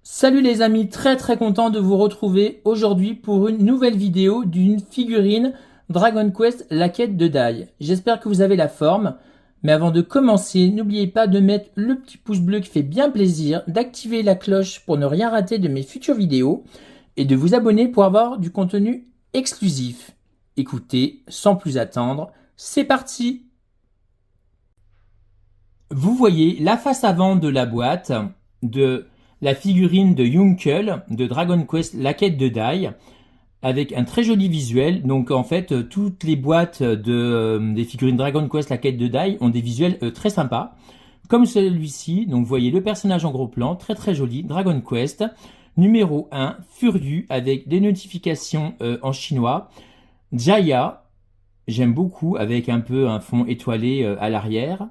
Salut les amis, très content de vous retrouver aujourd'hui pour une nouvelle vidéo d'une figurine Dragon Quest La Quête de Dai. J'espère que vous avez la forme, mais avant de commencer, n'oubliez pas de mettre le petit pouce bleu qui fait bien plaisir, d'activer la cloche pour ne rien rater de mes futures vidéos et de vous abonner pour avoir du contenu exclusif. Écoutez, sans plus attendre, c'est parti! Vous voyez la face avant de la boîte de la figurine de Yunkel de Dragon Quest La Quête de Dai avec un très joli visuel. Donc en fait, toutes les boîtes des figurines Dragon Quest La Quête de Dai ont des visuels très sympas. Comme celui-ci, donc vous voyez le personnage en gros plan, très joli, Dragon Quest, numéro 1, Furieux, avec des notifications en chinois. Jaya, j'aime beaucoup, avec un peu un fond étoilé à l'arrière.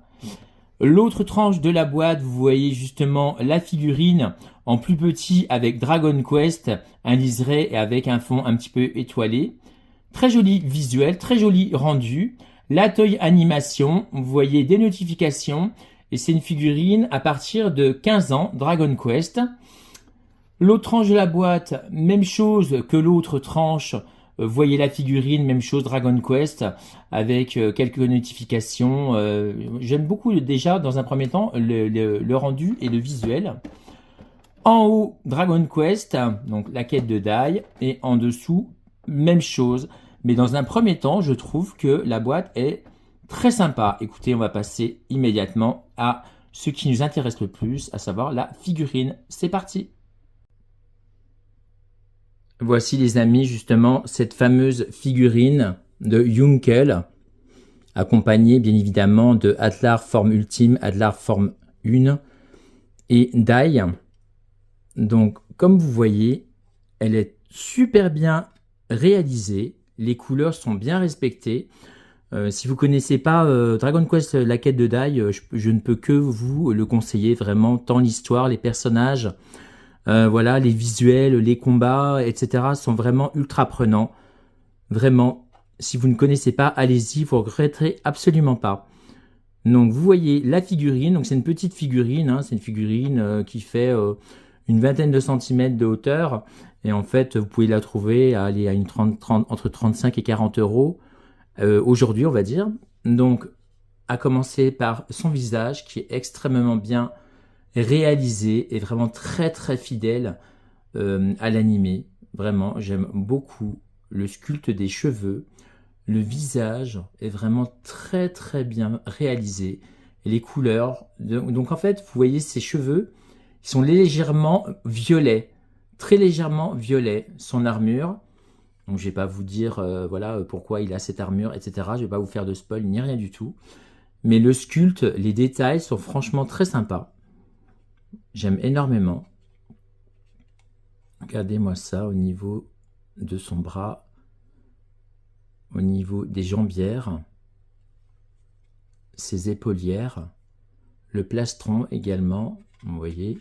L'autre tranche de la boîte, vous voyez justement la figurine en plus petit avec Dragon Quest, un liseré et avec un fond un petit peu étoilé. Très joli visuel, très joli rendu. La toy animation, vous voyez des notifications et c'est une figurine à partir de 15 ans, Dragon Quest. L'autre tranche de la boîte, même chose que l'autre tranche. Voyez la figurine, même chose Dragon Quest, avec quelques notifications. J'aime beaucoup déjà, dans un premier temps, le rendu et le visuel. En haut, Dragon Quest, donc la quête de Dai, et en dessous, même chose. Mais dans un premier temps, je trouve que la boîte est très sympa. Écoutez, on va passer immédiatement à ce qui nous intéresse le plus, à savoir la figurine. C'est parti! Voici les amis justement cette fameuse figurine de Yunkel, accompagnée bien évidemment de Adlar forme ultime, Adlar forme 1 et Dai. Donc comme vous voyez, elle est super bien réalisée, les couleurs sont bien respectées. Si vous connaissez pas Dragon Quest La Quête de Dai, je ne peux que vous le conseiller vraiment, tant l'histoire, les personnages, voilà, les visuels, les combats, etc. sont vraiment ultra prenants. Vraiment, si vous ne connaissez pas, allez-y, vous ne regretterez absolument pas. Donc vous voyez la figurine, donc c'est une petite figurine, hein, c'est une figurine qui fait une vingtaine de centimètres de hauteur. Et en fait, vous pouvez la trouver à aller à entre 35 et 40 euros aujourd'hui, on va dire. Donc, à commencer par son visage qui est extrêmement bien réalisé et vraiment très fidèle à l'animé. Vraiment, j'aime beaucoup le sculpte des cheveux. Le visage est vraiment très bien réalisé. Et les couleurs. Donc en fait, vous voyez ces cheveux, ils sont légèrement violets. Très légèrement violets. Son armure. Donc je vais pas vous dire voilà pourquoi il a cette armure, etc. Je vais pas vous faire de spoil ni rien du tout. Mais le sculpte, les détails sont franchement très sympas. J'aime énormément. Regardez-moi ça au niveau de son bras, au niveau des jambières, ses épaulières, le plastron également, vous voyez,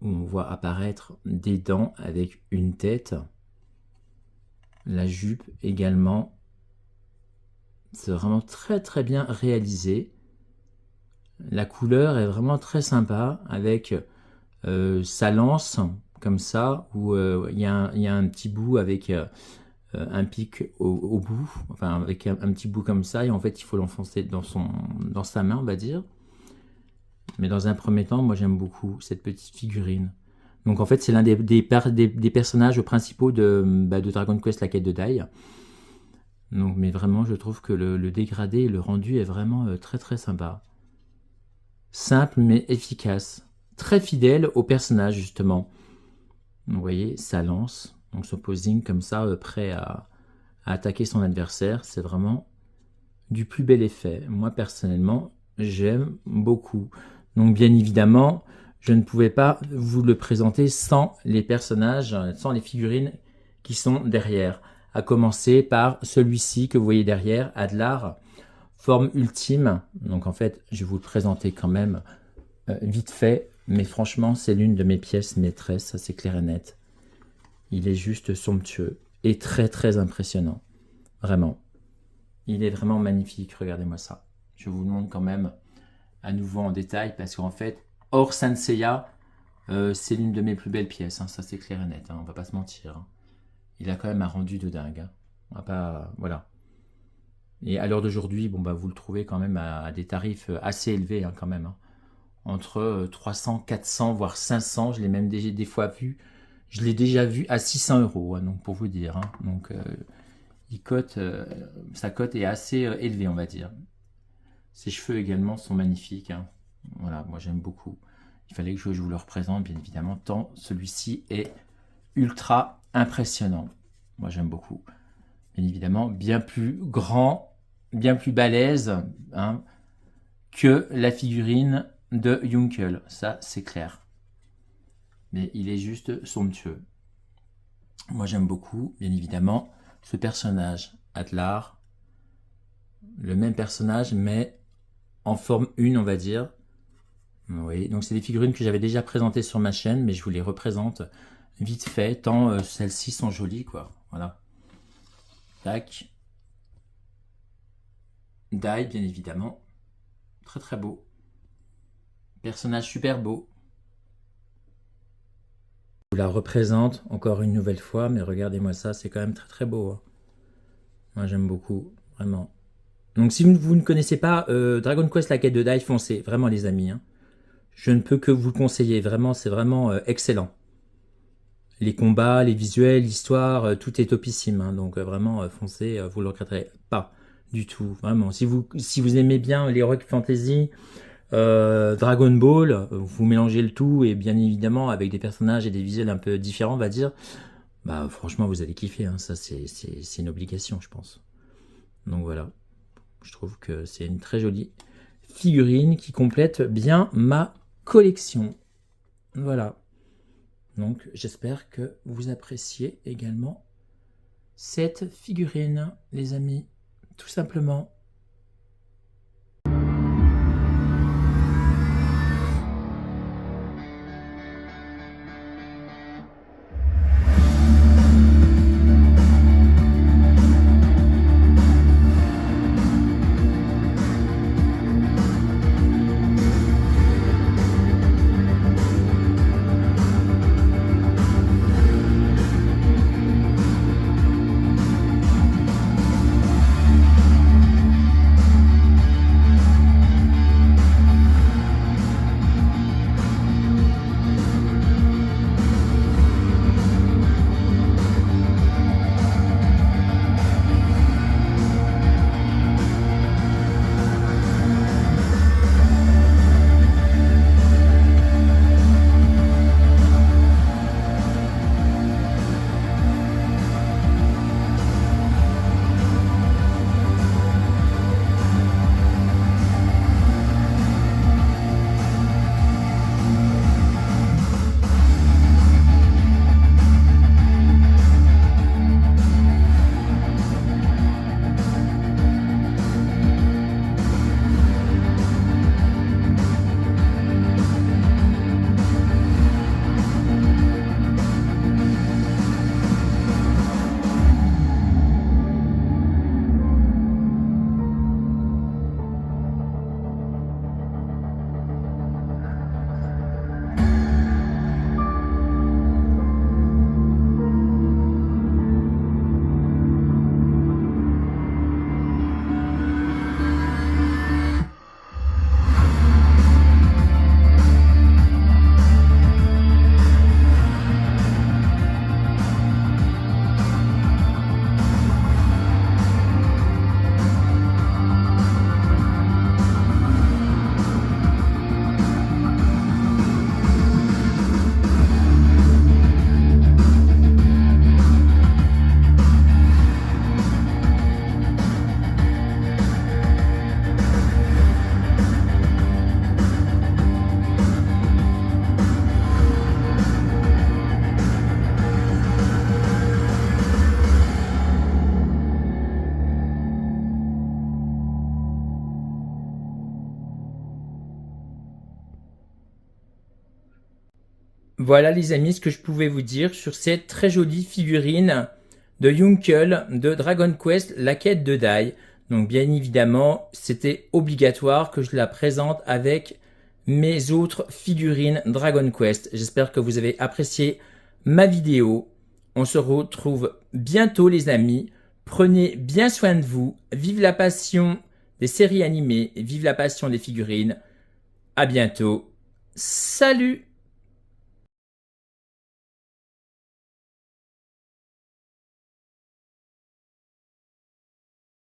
où on voit apparaître des dents avec une tête. La jupe également, c'est vraiment très bien réalisé. La couleur est vraiment très sympa avec sa lance comme ça, où il y a un petit bout avec un pic au bout, enfin avec un petit bout comme ça, et en fait il faut l'enfoncer dans sa main, on va dire. Mais dans un premier temps, moi j'aime beaucoup cette petite figurine. Donc en fait c'est l'un des personnages principaux de Dragon Quest La Quête de Dai. Donc, mais vraiment je trouve que le dégradé et le rendu est vraiment très sympa. Simple mais efficace. Très fidèle au personnage justement. Vous voyez, sa lance, donc son posing comme ça, prêt à attaquer son adversaire, c'est vraiment du plus bel effet. Moi personnellement, j'aime beaucoup. Donc bien évidemment, je ne pouvais pas vous le présenter sans les personnages, sans les figurines qui sont derrière. À commencer par celui-ci que vous voyez derrière, Adlar, forme ultime. Donc en fait, je vais vous le présenter quand même vite fait, mais franchement, c'est l'une de mes pièces maîtresses, ça c'est clair et net. Il est juste somptueux et très impressionnant. Vraiment. Il est vraiment magnifique, regardez-moi ça. Je vous le montre quand même à nouveau en détail parce qu'en fait, hors Saint Seiya, C'est l'une de mes plus belles pièces, hein, ça c'est clair et net, hein, on va pas se mentir. Hein. Il a quand même un rendu de dingue. Hein. On va pas, voilà. Et à l'heure d'aujourd'hui, bon, bah, vous le trouvez quand même à des tarifs assez élevés hein, quand même. Hein. Entre 300, 400, voire 500, je l'ai même des fois vu. Je l'ai déjà vu à 600 €, hein, donc pour vous dire. Hein. Donc, sa cote est assez élevée, on va dire. Ses cheveux également sont magnifiques. Hein. Voilà, moi j'aime beaucoup. Il fallait que je vous le représente, bien évidemment, tant celui-ci est ultra impressionnant. Moi j'aime beaucoup. Bien évidemment, bien plus grand, bien plus balèze hein, que la figurine de Yunkel. Ça, c'est clair. Mais il est juste somptueux. Moi j'aime beaucoup, bien évidemment, ce personnage, Atlar. Le même personnage, mais en forme 1, on va dire. Oui, donc c'est des figurines que j'avais déjà présentées sur ma chaîne, mais je vous les représente vite fait, tant celles-ci sont jolies, quoi. Voilà. Tac. Dai, bien évidemment. Très très beau. Personnage super beau. Je vous la représente encore une nouvelle fois, mais regardez-moi ça, c'est quand même très très beau. Hein. Moi j'aime beaucoup, vraiment. Donc si vous ne connaissez pas Dragon Quest la quête de Dai, foncez, vraiment les amis. Hein. Je ne peux que vous le conseiller, vraiment, c'est vraiment excellent. Les combats, les visuels, l'histoire, tout est topissime. Hein, donc vraiment, foncez, vous ne le regretterez pas du tout. Vraiment, si vous aimez bien l'Heroic Fantasy, Dragon Ball, vous mélangez le tout et bien évidemment avec des personnages et des visuels un peu différents, on va dire, bah franchement, vous allez kiffer. Hein, ça, c'est une obligation, je pense. Donc voilà, je trouve que c'est une très jolie figurine qui complète bien ma collection. Voilà. Donc j'espère que vous appréciez également cette figurine, les amis, tout simplement. Voilà les amis ce que je pouvais vous dire sur cette très jolie figurine de Yunkel de Dragon Quest, la quête de Dai. Donc bien évidemment, c'était obligatoire que je la présente avec mes autres figurines Dragon Quest. J'espère que vous avez apprécié ma vidéo. On se retrouve bientôt les amis. Prenez bien soin de vous. Vive la passion des séries animées. Vive la passion des figurines. À bientôt. Salut!